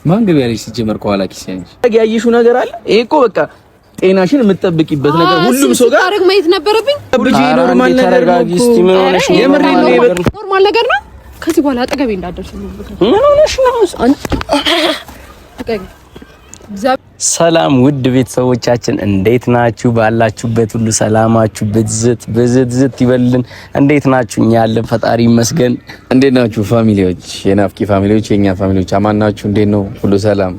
ማን ገብ ያለሽ ሲጀመር ከኋላ ኪስ ያንቺ ያየሽው ነገር አለ። ይሄ እኮ በቃ ጤናሽን የምትጠብቂበት ነገር ሁሉም ሰው ጋር አረግ ማየት ነበረብኝ። ብጂ ኖርማል ነገር ነው። ምን ሆነሽ ነው? የምሬን ነው። ኖርማል ነገር ነው። ከዚህ በኋላ አጠገቤ እንዳደርሽ ነው። ምን ሆነሽ ነው? ሰላም ውድ ቤተሰቦቻችን እንዴት ናችሁ? ባላችሁበት ሁሉ ሰላማችሁ ብዝት ይበልን። እንዴት ናችሁ? እኛ ያለን ፈጣሪ ይመስገን። እንዴት ናችሁ ፋሚሊዎች? የናፍቂ ፋሚሊዎች፣ የኛ ፋሚሊዎች አማን ናችሁ? እንዴት ነው? ሁሉ ሰላም?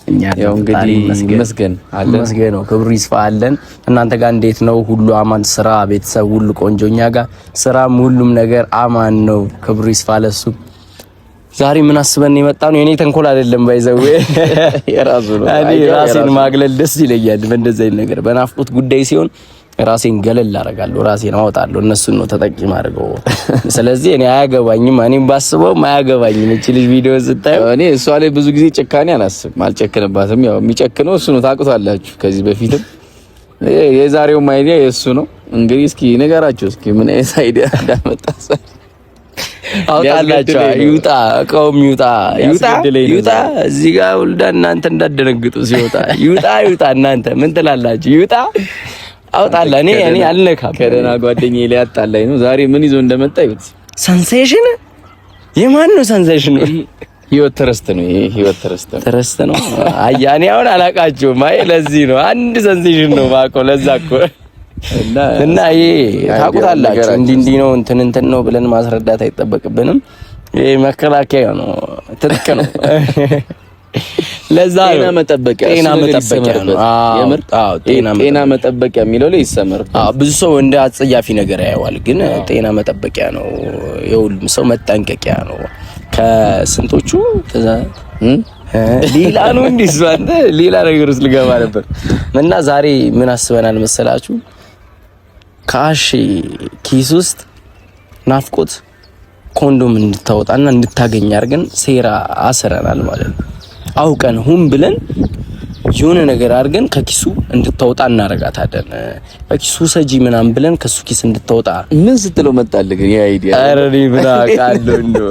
እኛ ያው እንግዲህ ይመስገን አለን። ይመስገን ነው፣ ክብሩ ይስፋ አለን። እናንተ ጋር እንዴት ነው? ሁሉ አማን፣ ስራ፣ ቤተሰብ ሁሉ ቆንጆ። እኛ ጋር ስራም ሁሉም ነገር አማን ነው። ክብሩ ይስፋ ለሱ። ዛሬ ምን አስበን የመጣነው? የኔ ተንኮል አይደለም ባይዘው የራሱ ነው። እኔ ራሴን ማግለል ደስ ይለኛል በእንደዚህ አይነት ነገር። በናፍቆት ጉዳይ ሲሆን ራሴን ገለል አደርጋለሁ፣ ራሴን አወጣለሁ። እነሱን ነው ተጠቂ ማድረገው። ስለዚህ እኔ አያገባኝም፣ እኔም ባስበው አያገባኝም። እቺ ልጅ ቪዲዮ ስታየው እኔ እሷ ላይ ብዙ ጊዜ ጭካኔ አላስብም፣ አልጨክንባትም። ያው የሚጨክነው እሱ ነው፣ ታውቁታላችሁ። ከዚህ በፊትም የዛሬው አይዲያ የእሱ ነው። እንግዲህ እስኪ ንገራችሁ፣ እስኪ ምን አይነት አይዲያ እንዳመጣ አውጣላችሁ። ይውጣ እቃውም ይውጣ። እዚህ ጋር ወልዳ እናንተ እንዳደነግጡ ሲወጣ ይውጣ። እናንተ ምን ትላላችሁ? ይውጣ አውጣላ። እኔ አልነካም። ከደህና ጓደኛዬ ላይ አጣላኝ ነው ዛሬ። ምን ይዞ እንደመጣ ይሁት ሰንሴሽን። የማን ነው ሰንሴሽን? ህይወት ተረስተ ነው። ይሄ ህይወት ተረስተ ነው። አያኔ አሁን አላቃችሁም። አይ ለዚህ ነው አንድ ሰንሴሽን ነው ማቆ። ለዛ እኮ እና ይሄ ታውቁታላችሁ። እንዲህ ነው እንትን ነው ብለን ማስረዳት አይጠበቅብንም። ይሄ መከላከያ ነው፣ ትጥቅ ነው። ለዛ ጤና መጠበቂያ ነው። የምር ጤና መጠበቂያ የሚለው ላይ ይሰመር። ብዙ ሰው እንደ አጸያፊ ነገር ያየዋል፣ ግን ጤና መጠበቂያ ነው። የሁሉም ሰው መጠንቀቂያ ነው። ከስንቶቹ ሌላ ነው እንዲህ አንተ ሌላ ነገር ውስጥ ልገባ ነበር። እና ዛሬ ምን አስበናል መሰላችሁ? ከአሺ ኪስ ውስጥ ናፍቆት ኮንዶም እንድታወጣና እንድታገኝ አድርገን ሴራ አስረናል ማለት ነው። አውቀን ሁን ብለን የሆነ ነገር አድርገን ከኪሱ እንድታወጣ እናረጋታለን። ከኪሱ ሰጂ ምናምን ብለን ከሱ ኪስ እንድታወጣ ምን ስትለው መጣልህ ግን? ያ አይዲያ አረሪ ብላ ቃለው ነው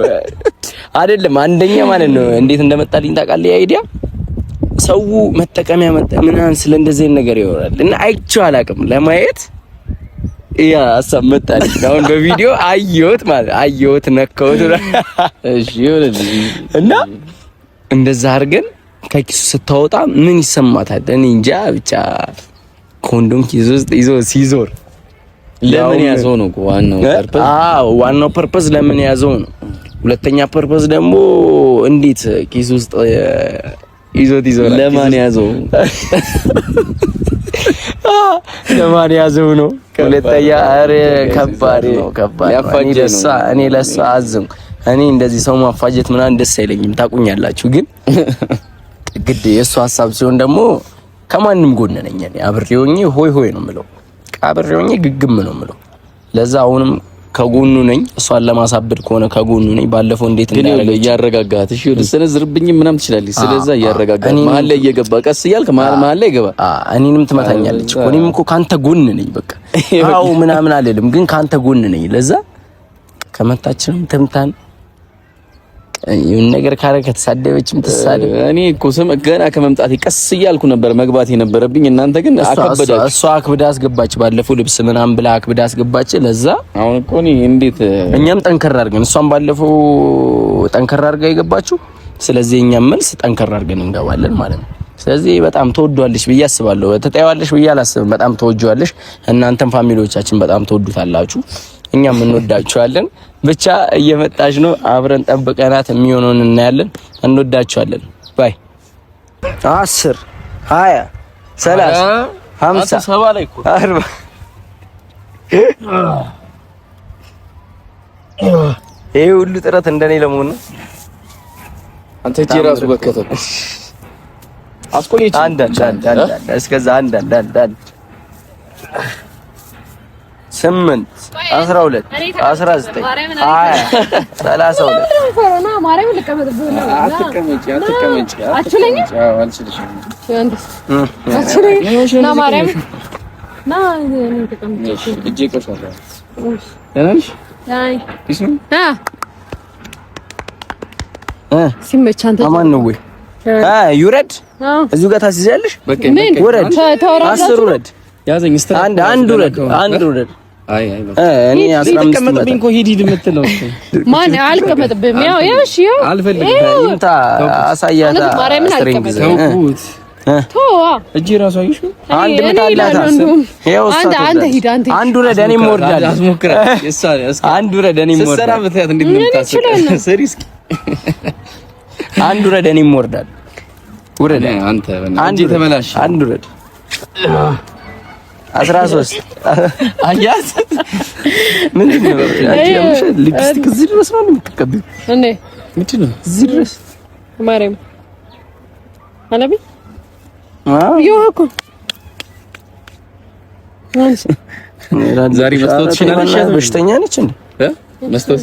አይደለም። አንደኛ ማለት ነው እንዴት እንደመጣልኝ ታውቃለህ? ያ አይዲያ ሰው መጠቀሚያ ምናምን ስለ እንደዚህ ነገር ይወራል እና አይቼው አላውቅም። ለማየት ያ ሀሳብ መጣልኝ። አሁን በቪዲዮ አየሁት ነካሁት። እሺ ይኸውልህ እና እንደዛ አድርገን ከኪሱ ስታወጣ ምን ይሰማታል? እኔ እንጃ። ብቻ ኮንዶም ኪሱ ውስጥ ይዞ ሲዞር ለምን ያዘው ነው ዋናው ፐርፐዝ? ዋናው ፐርፐዝ ለምን ያዘው ነው። ሁለተኛ ፐርፐዝ ደግሞ እንዴት ኪሱ ውስጥ ይዞት ይዞራል? ለማን ያዘው? ለማን ያዘው ነው። ሁለተኛ አረ ከባድ ነው። እኔ ለሷ አዝንኩ። እኔ እንደዚህ ሰው ማፋጀት ምናምን ደስ አይለኝም፣ ታውቁኛላችሁ። ግን ግድ የእሱ ሀሳብ ሲሆን ደግሞ ከማንም ጎን ነኝ እኔ። አብሬውኝ ሆይ ነው የምለው፣ አብሬውኝ ግግም ነው የምለው። ለዛ አሁንም ከጎኑ ነኝ። እሷን ለማሳበድ ከሆነ ከጎኑ ነኝ። ባለፈው እንዴት እንዳደረገ እያረጋጋት እሺ፣ ወደ ሰነዝርብኝ ምናምን ትችላለች። ስለዛ እያረጋጋት መሀል ላይ እየገባ ቀስ እያልክ መሀል ላይ ገባ። እኔንም ትመታኛለች እኮ። እኔም እኮ ካንተ ጎን ነኝ። በቃ አዎ ምናምን አልልም፣ ግን ካንተ ጎን ነኝ። ለዛ ከመታችንም ትምታን ይሁን ነገር ካረ ከተሳደበችም ተሳደብ። እኔ እኮ ገና ከመምጣቴ ቀስ እያልኩ ነበር መግባት የነበረብኝ። እናንተ ግን አከበዳችሁ። እሷ አክብዳ አስገባች። ባለፈው ልብስ ምናምን ብላ አክብዳ አስገባች። ለዛ አሁን እኮ እኔ እንዴት እኛም ጠንከር አድርገን እሷም ባለፈው ጠንከር አድርጋ የገባችሁ። ስለዚህ እኛም መልስ ጠንከር አድርገን እንገባለን ማለት ነው። ስለዚህ በጣም ተወዷለሽ ብዬ አስባለሁ። ተጠያዋለሽ ብዬ አላስብም። በጣም ተወጇለሽ። እናንተም ፋሚሊዎቻችን በጣም ተወዱታላችሁ። እኛም እንወዳችኋለን። ብቻ እየመጣች ነው። አብረን ጠብቀናት የሚሆነውን እናያለን። እንወዳችኋለን። ባይ 10 20 30 50 70 ላይ እኮ 40 ይሄ ሁሉ ጥረት እንደኔ ለመሆን ነው። አንተ እጄ ራሱ በከተው አስቆየች። አንድ እስከዛ አንድ 8 12 19 20 ሲመቻንተ አማን ነው ወይ? ይውረድ። እዚሁ ጋር ታስይዛለሽ። በቃ ውረድ። 10 ውረድ። ያዘኝ እስቲ አንድ ውረድ። አይ እኔ 15 ተቀመጥብኝ እኮ ሂድ የምትለው ማን አልቀመጥብም። ያው እሺ አልፈልግም። እንታ አሳያታ ተውኩት። እጂ ራሱ አይሽ አንድ ምታላታ አንተ ሂድ አንድ ውረድ። እኔም እወርዳለሁ። አስሞክራ አንድ ውረድ። እኔም እወርዳለሁ። ሰራ በታት እንዴት ነው የምታስበው? ሰሪ እስኪ አንድ ውረድ። እኔም እወርዳለሁ። ውረድ አንተ አንጂ ተመላሽ። አንድ ውረድ። 13 አያት ምንድን ነው? ሊፕስቲክ እዚህ ድረስ ነው የምትቀበል እንዴ? ምንድን ነው እዚህ ድረስ? ማርያም አለቢ ይወኩ ዛሬ መስታወት ሽናለሽ። በሽተኛ ነች እንዴ? መስታወት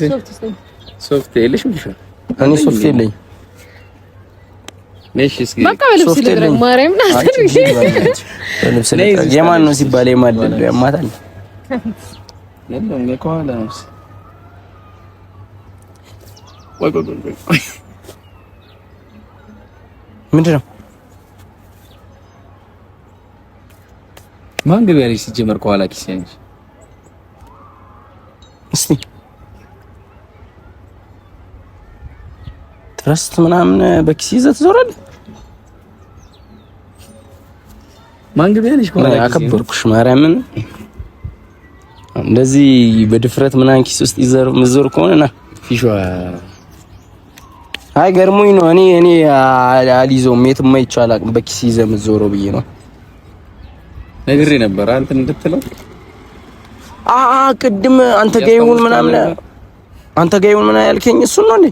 ሶፍት የለሽም? እኔ ሶፍት የለኝም። በቃ በልብስ ልብረን ማርያም የማን ነው ሲባል የማን ያማታል። ምንድን ነው ማን ገበያ ላይ ሲጀመር ከኋላ ኪስ ያንቺ እስቲ ትረስት ምናምን በኪስ ይዘህ ትዞራለህ። ማን ገበያ ላይ ከኋላ አከበርኩሽ ማርያምን። እንደዚህ በድፍረት ምናምን ኪስ ውስጥ ይዘር ምዞር ከሆነና ፊሿ አይ ገርሞኝ ነው። እኔ አልይዘውም የትም አይቻላል በኪስ ይዘህ ምዞረው ብዬ ነው ነግሬ ነበር አንተ እንድትለው። ቅድም አንተ ጋር ይሁን ምናምን ያልከኝ እሱን ነው እንዴ?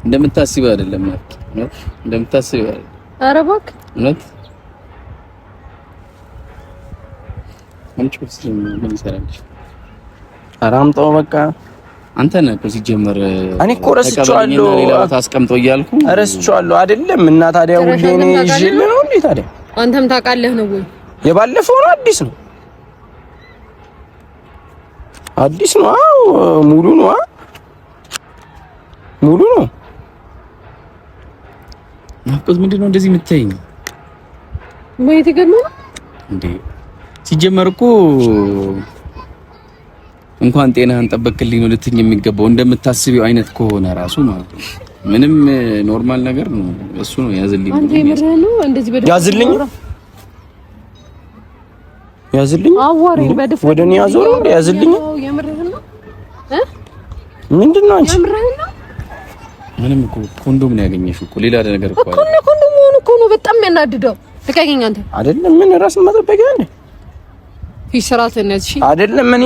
እንደምታስበው አይደለም ማለት ነው። እንደምታስበው አይደለም። ኧረ እባክህ እውነት አንቺ ምን ይሰራልሽ? አራምጣው በቃ አንተ ነህ እኮ ሲጀመር እኔ እኮ ረስቼዋለሁ። ሌላ ቦታ አስቀምጠው እያልኩ ረስቼዋለሁ አይደለም። እና ታዲያ ሁሌ እኔ ይዤ ነው እንዴ? ታዲያ አንተም ታውቃለህ ነው ወይ? የባለፈው ነው አዲስ ነው? አዲስ ነው? አዎ ሙሉ ነው። ሙሉ ነው። ናፍቆት ምንድነው እንደዚህ የምትይኝ? ወይ ትገርመው እንዴ? ሲጀመር እኮ እንኳን ጤናህን ጠበቅልኝ ነው ልትኝ የሚገባው። እንደምታስቢው አይነት ከሆነ ራሱ ማለት ነው ምንም ኖርማል ነገር ነው እሱ ነው። ያዝልኝ አንተ የምርህ ነው እንደዚህ በደፍ ያዝልኝ አዋሪኝ በደፍ ወደኔ ያዞረው እንዴ? ያዝልኝ የምርህ ነው ምንድነው አንቺ? የምርህ ነው ምንም እኮ ኮንዶም ነው ያገኘሽው እኮ ሌላ ነገር እኮ ኮንዶም ሆኖ እኮ ነው በጣም የሚያናድደው። ተካገኝ አንተ አይደለም ምን ራስን መጠበቂያ አለ ፊ ስራተን ያዝ። እሺ አይደለም ምን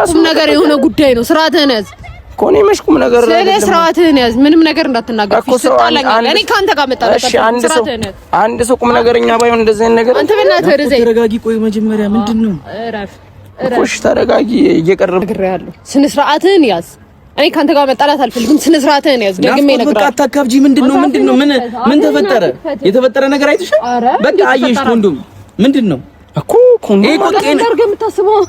ቁም ነገር የሆነ ጉዳይ ነው። ስራተን ያዝ እኮ ነው መሽኩም ነገር አይደለም። ስራተን ያዝ። ምንም ነገር እንዳትናገር ፊስጣላኝ። እኔ ካንተ ጋር መጣላት። እሺ አንድ ሰው ቁም ነገርኛ ባይሆን እንደዚህ አይነት ነገር አንተ በእናትህ ወደ ዘይ ተረጋጊ። ቆይ መጀመሪያ ምንድነው? እረፍ እሺ ተረጋጊ። እየቀረብክ ያለው ስነ ስርዓትህን ያዝ። እኔ ካንተ ጋር መጣላት አልፈልግም። ስነ ስርዓትህን ያዝ። ደግሜ ነገር በቃ አታካብጂ። ምንድነው? ምን ተፈጠረ? የተፈጠረ ነገር አይተሻል? በቃ አየሽ ኮንዶም ምንድነው እኮ ኮንዶም ነገር የምታስበው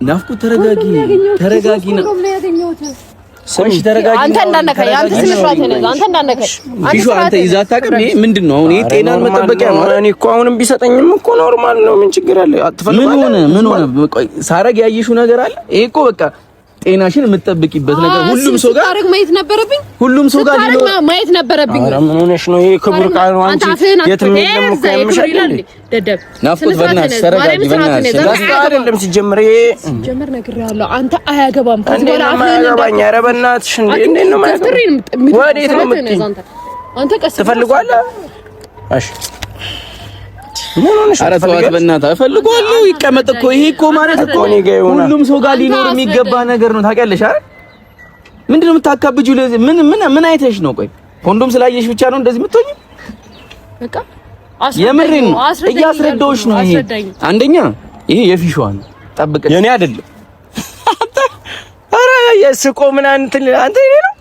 ናፍቆት ተረጋጊ ነው። ሰምሽ ተረጋጊ። አንተ እንዳነካኝ አንተ ስነ ስርዓትህን ያዝ። አንተ እንዳነካኝ አንተ ይዛ አታውቅም። ይሄ ምንድነው? አሁን ይሄ ጤናን መጠበቂያ ነው። እኔ እኮ አሁንም ቢሰጠኝም እኮ ኖርማል ነው። ምን ችግር አለ? አትፈልጋለህ? ምን ሆነ? ቆይ ሳረግ ያየሽው ነገር አለ? ይሄ እኮ በቃ ጤናሽን የምትጠብቂበት ነገር ሁሉም ሰው ጋር ታረግ ማየት ነበረብኝ። ሁሉም ሰው ጋር ማየት ነበረብኝ። ኧረ ምን ሆነሽ ነው? ይሄ ክቡር ቃል ነው። አንቺ የትም የለም እኮ የምሸል ደደብ ናፍቆት በእናትሽ ተረጋጊ። በእናትሽ አይደለም ሲጀምር ሲጀምር ነግሬሃለሁ። አንተ አያገባም። ከዚህ በኋላ አያገባኝ። ኧረ በእናትሽ እንዴት ነው ማለት ወዴት ነው የምትይኝ? አንተ ቀስ ትፈልጓለህ? እሺ ምን ሆነሽ? ኧረ ተዋት በእናትህ። እፈልገዋለሁ ይቀመጥ እኮ ይሄ እኮ ማለት እኮ ሁሉም ሰው ጋር ሊኖር የሚገባ ነገር ነው። ታውቂያለሽ አይደል? ምንድነው የምታካብጂው? ምን አይተሽ ነው? ቆይ ኮንዶም ስላየሽ ብቻ ነው እንደዚህ የምትሆኚ? በቃ የምሬን ነው እያስረዳሁሽ ነው። ይሄ አንደኛ ይሄ የፊሽዋ ነው። ጠብቀሽ የኔ አይደለም። ኧረ የስቆ ምን አንተ ይሄ ነው።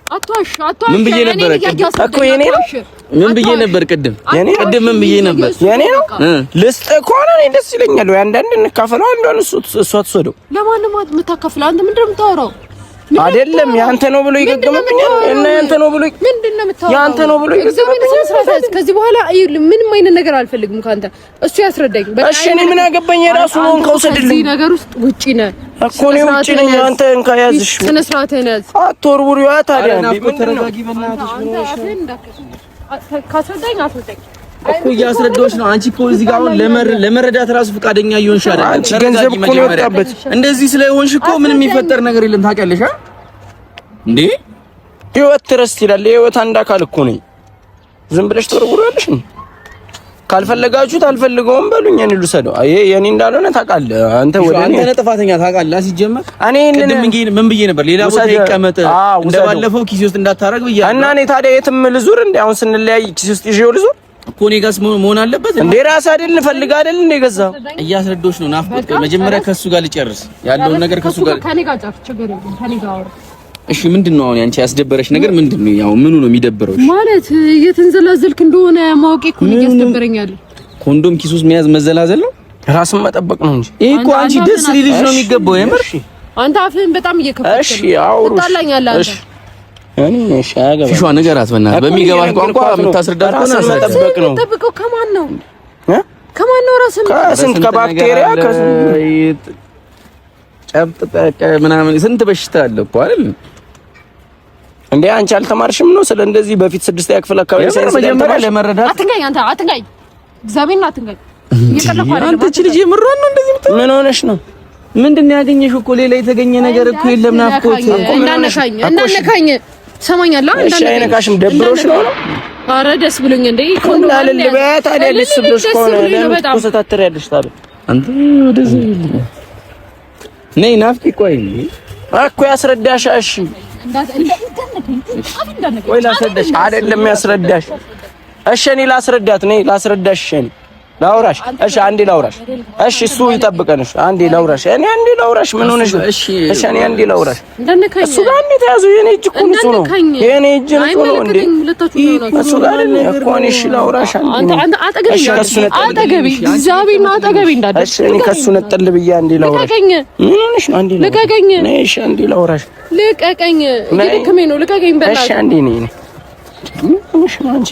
አትዋሽ። ምን ብዬ ነበር እኮ የኔ ነው። ምን ብዬ ነበር ቅድም ምን ብዬ ነበር? የኔ ነው ልስጥ ከሆነ እኔ ደስ ይለኛል። ወይ አንዳንድ እንካፈለው አንዷን እሷ ትወስደው። ለማንም የምታካፍለው አንተ ምንድነው የምታወራው? አይደለም ያንተ ነው ብሎ ይገገምብኛል እና ያንተ ነው ብሎ ምንድነው የምታወራው? ያንተ ነው ብሎ ይገገምብኛል። ከዚህ በኋላ ምንም አይነት ነገር አልፈልግም ካንተ። እሱ ያስረዳኝ። እሺ እኔ ምን አገባኝ? የራሱ ነው ከውሰድልኝ። እዚህ ነገር ውስጥ ውጪ ነህ እኮ ነው ውጪ ነኝ። አንተ እንካ ያዝሽ ስነ ስርዓትህን ያዝ። አትወርውሪዋ ታዲያ እንዴ ተረጋጊ በእናትሽ ካስረዳኝ አስረዳኝ እኮ እያስረዳሁሽ ነው። አንቺ እኮ እዚህ ጋር አሁን ለመረዳት ራሱ ፈቃደኛ እየሆንሽ አይደል? አንቺ ገንዘብ እኮ ነው የወጣበት። እንደዚህ ስለሆንሽ እኮ ምንም የሚፈጠር ነገር የለም። ታውቂያለሽ እንዴ? ህይወት ትረስት ይላል። የህይወት አንድ አካል እኮ ነኝ። ዝም ብለሽ ተወርውሪያለሽ። ካልፈለጋችሁት አልፈልገውም በሉኝ። እኔ ልውሰደው። አይ የኔ እንዳልሆነ ታውቃለህ አንተ። ወደ አንተ ነህ ጥፋተኛ ታውቃለህ። ሲጀመር እኔ ምን ብዬ ነበር? ሌላ ቦታ ይቀመጥ እንደባለፈው ኪስ ውስጥ እንዳታረግ ብዬ እና እኔ ታዲያ የትም ልዙር እንዴ? አሁን ስንለያይ ኪስ ውስጥ ይዤው ልዙር እኮ እኔ ጋርስ መሆን አለበት እንዴ? ራስ አይደል እንፈልግ አይደል እንዴ? ገዛው እያስረዳሁሽ ነው። ናፍቆት መጀመሪያ ከሱ ጋር ልጨርስ ያለውን ነገር ከሱ ጋር ከኔ ጋር ጨርስ። ችግር የለም ከኔ ጋር አውራ። እሺ ምንድነው አሁን አንቺ ያስደበረሽ ነገር ምንድነው? ያው ምኑ ነው የሚደብረው? ማለት እየተንዘላዘልክ እንደሆነ ማወቄ እኮ ነው ያስደበረኛል። ኮንዶም ኪስ ውስጥ መያዝ መዘላዘል ነው? ራስን መጠበቅ ነው እንጂ ይሄ እኮ አንቺ ደስ ሊልሽ ነው የሚገባው። የምር አንተ አፍህን በጣም እየከፈትክ ነው። እሺ አውሩሽ ታላኛለህ አንተ። እኔ እሺ አያገባም። ፊሿ ንገራት በእናትህ በሚገባሽ ቋንቋ የምታስረዳት ራስን መጠበቅ ነው። የምትጠብቀው ከማን ነው? ከማን ነው? ራስን ከስንት ከባክቴሪያ ከስንት ጨብጥ ምናምን ስንት በሽታ አለ እኮ አይደል እንዴ? አንቺ አልተማርሽም ነው ስለ እንደዚህ በፊት 6ኛ ክፍል አካባቢ ሳይንስ መጀመሪያ ለመረዳት አትንገኝ። አንተ አትንገኝ። እግዚአብሔርን አትንገኝ። እየቀለድኩ አይደለም። አንተ እቺ ልጅ የምሯን ነው እንደዚህ የምትለው? ምን ሆነሽ ነው? ምንድን ነው ያገኘሽው? እኮ ሌላ የተገኘ ነገር እኮ የለም። ናፍቆት እንዳነካኝ ሰማኛለህ? አይነካሽም? ደብሮሽ ነው? ኧረ ደስ ብሎኝ እንዴ ኮንዶም አለ ለበያት አይደል? ደስ ብሎሽ ከሆነ ለምን ትኮሰታተሪያለሽ ታዲያ? አንተ ወደዚህ ነይ ናፍቂ። ቆይ እኮ ያስረዳሽ። እሺ ወይ ላስረዳሽ አይደለም ያስረዳሽ። እሺ እኔ ላስረዳት ነኝ ላስረዳሽ። እኔ ላውራሽ። እሺ አንዴ ላውራሽ። እሺ እሱ ይጠብቀንሽ። አንዴ ላውራሽ። እኔ አንዴ ላውራሽ። ምን ሆነሽ? እሺ እኔ አንዴ ላውራሽ። እሱ ጋር እንዴት ያዘው? የኔ እጅ እኮ ንጹህ ነው። የኔ እጅ ንጹህ ነው እንዴ? እሱ ጋር እኮ እኔ እሺ ላውራሽ። አንተ አጠገቤ እግዚአብሔር ነው አጠገቤ እንዳደርሽ። እሺ እኔ ከሱ ነጥል ብዬ አንዴ ላውራሽ። ምን ሆነሽ ነው? አንዴ ልቀቀኝ። እሺ አንዴ ላውራሽ። ልቀቀኝ። እየደከመኝ ነው። ልቀቀኝ በእናትህ። እሺ አንዴ ነኝ። ምን ሆነሽ ነው አንቺ?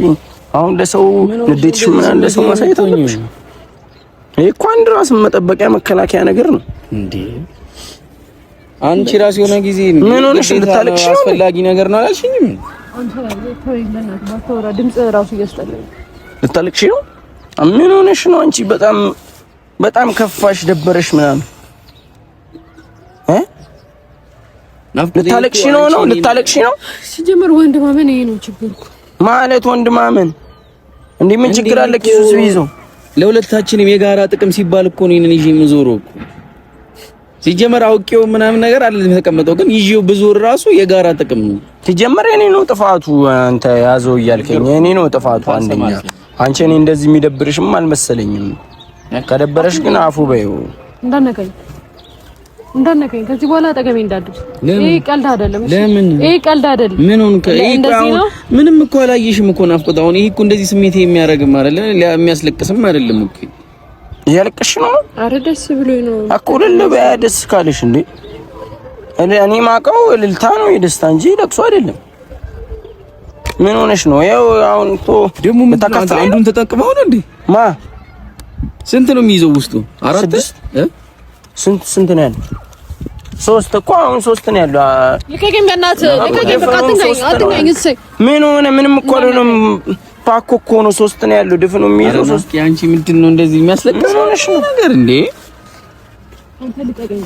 አሁን ለሰው ንዴትሽ ምን አለ ሰው ማሳየት አለብሽ። ይሄ እኮ አንድ ራስን መጠበቂያ መከላከያ ነገር ነው እንዴ? አንቺ ራስ የሆነ ጊዜ ምን ሆነሽ ልታለቅሽ ነው? አስፈላጊ ነገር ነው አላልሽኝም? አንተ ተወኝ በእናትህ። ባታወራ ድምጽ ራሱ እያስጠላኝ። ልታለቅሽ ነው? ምን ሆነሽ ነው አንቺ? በጣም ከፋሽ፣ ደበረሽ ምናምን ልታለቅሽ ነው? ልታለቅሽ ነው? ሲጀመር ወንድ ማመን ይሄ ነው ችግሩ ማለት። ወንድ ማመን እንዴ ምን ችግር አለ? ኪሱ ይዘው ለሁለታችንም የጋራ ጥቅም ሲባል እኮ ነው ይሄን ይዤ የምዞረው እኮ። ሲጀመር አውቄው ምናምን ነገር አይደለም የተቀመጠው፣ ግን ይዤው ብዞር ራሱ የጋራ ጥቅም ነው። ሲጀመር የኔ ነው ጥፋቱ። አንተ ያዘው እያልከኝ የኔ ነው ጥፋቱ። አንደኛ አንቺ እኔ እንደዚህ የሚደብርሽም አልመሰለኝም። ከደበረሽ ግን አፉ በይው። እንዳነከኝ ከዚህ በኋላ አጠገቤ እንዳትደርስ። ይሄ ቀልድ አይደለም። ለምን? ይሄ ቀልድ አይደለም። ምን ሆንክ? ምንም እኮ አላየሽም እኮ ናፍቆት። አሁን ይሄ እኮ እንደዚህ ስሜት የሚያደርግም አይደለም የሚያስለቅስም አይደለም እኮ። እያለቀሽ ነው? አረ ደስ ብሎኝ ነው እኮ። ልልበያ ደስ ካለሽ እንዴ? እኔ ማውቀው እልልታ ነው የደስታ እንጂ ለቅሶ አይደለም። ምን ሆነሽ ነው? ያው አሁን ደግሞ አንዱን ተጠቅመው ነው እንዴ? ስንት ነው የሚይዘው ውስጡ? 4 ስንት ነው ያለው? 3 እኮ አሁን 3 ነው ያለው። ልቀቀኝ በእናትህ ልቀቀኝ። በቃ አትንገኝ። እሰይ ምን ሆነ? ምንም እኮ ነው ፓኮ እኮ ነው 3 ነው ያለው። ድፍኑ የሚይዘው 3። ያንቺ ምንድነው እንደዚህ የሚያስለቅስ ነገር እንዴ? አንተ ልቀቀኝ።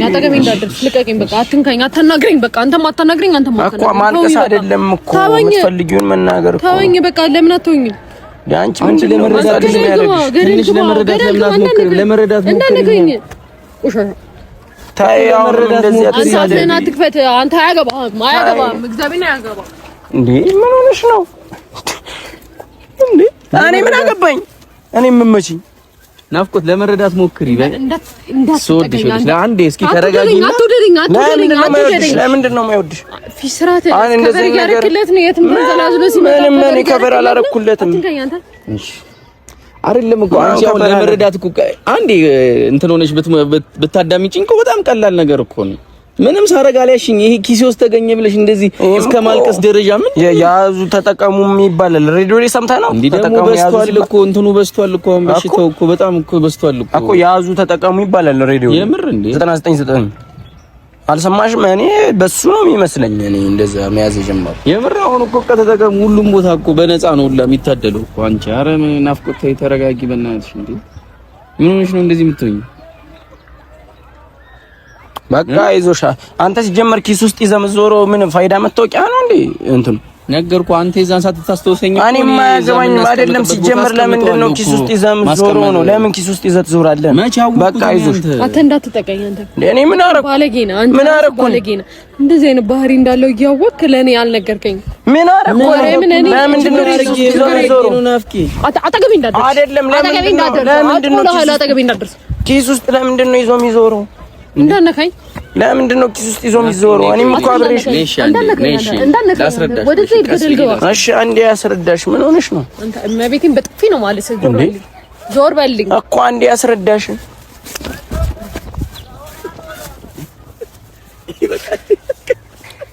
አጠገቤ እንዳትደርስ። ልቀቀኝ በቃ አትንካኝ። አታናግረኝ በቃ። አንተም አታናግረኝ። አንተም እኮ ማልቀስ አይደለም እኮ የምትፈልጊውን መናገር እኮ። ተወኝ በቃ። ለምን አትወኝም? ዳንቺ ምን ለመረዳት ለሚያደርግሽ ትንሽ ለመረዳት ለምን አትሞክሪም? ለመረዳት ሞክሪ። ታይ አሁን እንደዚህ አንተ አትክፈት። አንተ አያገባህም። እግዚአብሔር ነው አያገባህም። እንዴ ምን ሆነሽ ነው እንዴ? እኔ ምን አገባኝ? እኔ የምመችኝ ናፍቆት ለመረዳት ሞክሪ። ሶድሽ ለአንዴ እስኪ ተረጋጊ። ለምንድን ነው የማይወድሽ? ፊስራት ከበር ያረክለት ነው። የትም ተዘላዝሎ ሲመጣ ምንም ከበር አላረኩለትም። እሺ አይደለም እኮ አንቺ አሁን ለመረዳት እኮ አንዴ እንትን ሆነሽ ብታዳሚጪኝ እኮ በጣም ቀላል ነገር እኮ ነው። ምንም ሳረጋ አልያሽኝ። ይሄ ኪሴ ውስጥ ተገኘ ብለሽ እንደዚህ እስከ ማልቀስ ደረጃ ምን ያዙ ተጠቀሙ ይባላል። ሬዲዮ ላይ ሰምተህ ነው? ተጠቀሙ በስቷል እኮ እንትኑ በስቷል እኮ አሁን በሽታው እኮ በጣም እኮ በስቷል እኮ ያዙ ተጠቀሙ ይባላል። ሬዲዮ የምር እንዴ 99 አልሰማሽም? እኔ በሱ ነው የሚመስለኝ እኔ እንደዛ መያዝ ጀመርኩ። የምር አሁን እኮ ከተጠቀሙ ሁሉም ቦታ እኮ በነፃ ነው ሁላ የሚታደለው እኮ። አንቺ ኧረ ምን ናፍቆት ተረጋጊ በእናትሽ። እንዴ ምን ሆነሽ ነው እንደዚህ የምትሆኝ? በቃ አይዞሽ። አንተ ሲጀመር ኪስ ውስጥ ይዘህ የምትዞረው ምን ፋይዳ መታወቂያ ነው እንዴ? እንትን ነገርኩ። አንተ የዛን ሰዓት ታስተውሰኝ እኮ እኔ ማያገባኝ አይደለም። ሲጀመር ለምንድን ነው ኪስ ውስጥ ይዘህ የምትዞረው ነው? ለምን ኪስ ውስጥ ይዘህ ትዞራለህ? በቃ አይዞሽ። አንተ እንዳትጠቀኝ አንተ። እኔ ምን አደረኩ? ባለጌ ነህ አንተ። ምን አደረኩ? ባለጌ ነህ። እንደዚህ አይነት ባህሪ እንዳለው እያወቅህ ለኔ አልነገርከኝ። ምን አደረኩ? ለምንድን ነው ኪስ ውስጥ ይዘህ የምትዞረው? አጠገቤ እንዳትደርስ አይደለም። ለምንድን ነው አጠገቤ እንዳትደርስ? ኪስ ውስጥ ለምንድን ነው ይዞ የሚዞረው? እንዳነካኝ ለምንድን ነው ኪስ ውስጥ ይዞ የሚዞረው? እኔም እኮ አብሬሽ እሺ፣ አንዴ ያስረዳሽ። ምን ሆነሽ ነው? አንተ እመቤቴን በጥፊ ነው ማለት ዞር በልኝ እኮ አንዴ ያስረዳሽ።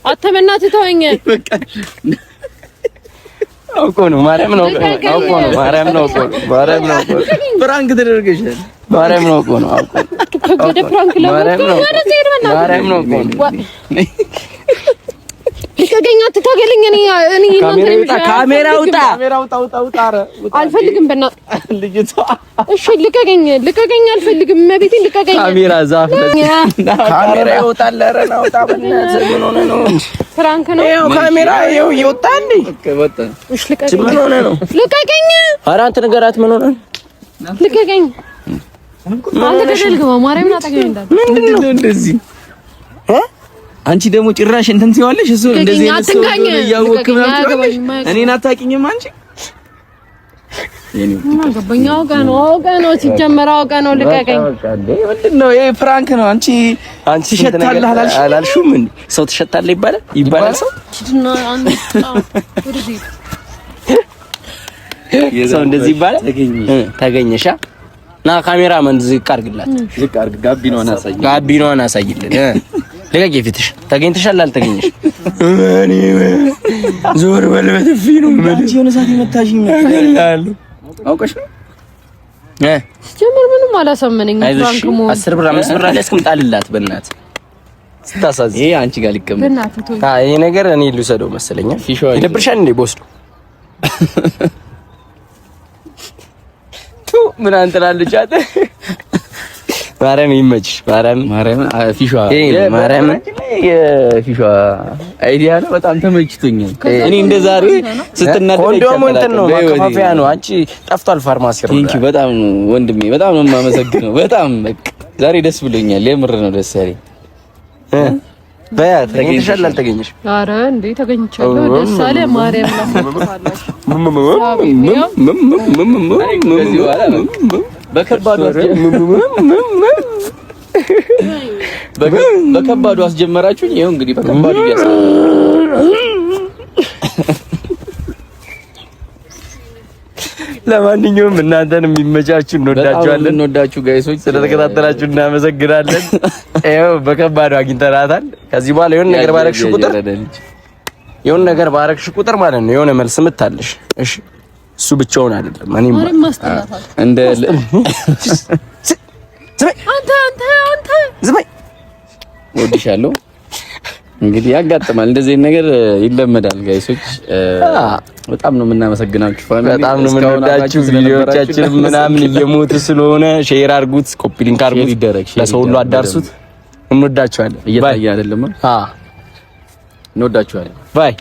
አተመናት ተወኝ። አውቆ ነው ማርያም ነው አውቆ ነው ማርያም ነው ማርያም ነው ፍራንክ ተደርገሻል። ማርያም ነው አውቆ ነው አውቆ ከበደ ፍራንክ ለማርያም ነው ማርያም ነው ልቀቀኝ፣ አትታገለኝ። እኔ ካሜራ ውጣ አልፈልግም። በእናትህ ልጅቷ እሺ ልቀቀኝ፣ አልፈልግም። መቤቴን ልቀቀኝ። ካሜራ ዛፍ ካሜራ ይወጣል። ኧረ ናውጣ በእናትህ። ምን ሆነህ ነው? ፍራንክ ነው። ይኸው ካሜራ ይኸው ይወጣ እንዴ? እሺ ልቀቀኝ። ምን ሆነህ ነው? ልቀቀኝ። ኧረ አንተ ንገራት። ምን ሆነህ ነው? ልቀቀኝ። አንተ ገደል ግባ። ማርያምን አጠገቤ እንዳትደርስ። ምንድን ነው እንደዚህ? አንቺ ደግሞ ጭራሽ እንትን ሲዋለሽ እሱ እንደዚህ አትንካኝ። ያወቅም እኔን አታውቂኝም አንቺ። አውቃ ነው ሲጀመር አውቃ ነው። ልቀቀኝ። ምንድን ነው ይሄ? ፍራንክ ነው። አንቺ ትሸታለህ አላልሽም እንዴ? ሰው ትሸታለህ ይባላል ሰው ሰው እንደዚህ ይባላል። ተገኘሻ ና ካሜራማን ዝቅ አድርግላት። ዝቅ አድርግ። ጋቢናዋን አሳይልን። ልቀቂ ፊትሽ። ተገኝተሻል አልተገኘሽ? እኔ ዞር በል በጥፊ ነው ማለት የሆነ ሰዓት የመታሽኝ ይላል። አውቀሽ ነው ጀመር። ምንም አላሳመነኝ። ፍራንክ ሞ 10 ብር 5 ብር አለስኩም ጣልላት። በእናትህ ስታሳዝ ይሄ አንቺ ጋር ሊቀመጥ ይሄ ነገር እኔ ልውሰደው መሰለኝ። ይደብርሻል እንዴ ቦስዶ? ምን አንተላለች አተ ማርያም ይመችሽ። ማርያም የፊሿ አይዲያ ነው። በጣም ተመችቶኛል። እኔ እንደ ዛሬ ስትናደድ ኮንዶም እንትን ነው ማከፋፈያ ነው። አንቺ ጠፍቷል ፋርማሲ ነው። ቴንኪው በጣም ወንድሜ፣ በጣም ነው የማመሰግነው። በጣም በቃ ዛሬ ደስ ብሎኛል። የምር ነው ደስ ያለኝ። በያት ተገኝተሻል አልተገኘሽ? ኧረ እንዴ ተገኝቻለሁ። ደስ አለ ማርያም በከባዱ አስጀመራችሁኝ። ይኸው እንግዲህ በከባዱ ለማንኛውም እናንተን የሚመቻችሁ እንወዳችኋለን። እንወዳችሁ ጋይሶች፣ ስለተከታተላችሁ እናመሰግናለን። ይኸው በከባዱ አግኝተናታል። ከዚህ በኋላ የሆነ ነገር ባረክሽ ቁጥር ማለት ነው የሆነ መልስ ምታለሽ። እሺ እሱ ብቻውን አይደለም። እኔም እንደ አንተ ዝም ወድሻለሁ። እንግዲህ ያጋጥማል እንደዚህ ነገር ይለመዳል። ጋይሶች በጣም ነው የምናመሰግናችሁ። ፋሚሊ በጣም ነው የምንወዳችሁ። ቪዲዮዎቻችን ምናምን እየሞቱ ስለሆነ ሼር አድርጉት፣ ኮፒ ሊንክ አድርጉት፣ ለሰው ሁሉ አዳርሱት። እንወዳችኋለን። እየታየ አይደለም? እንወዳችኋለን። ባይ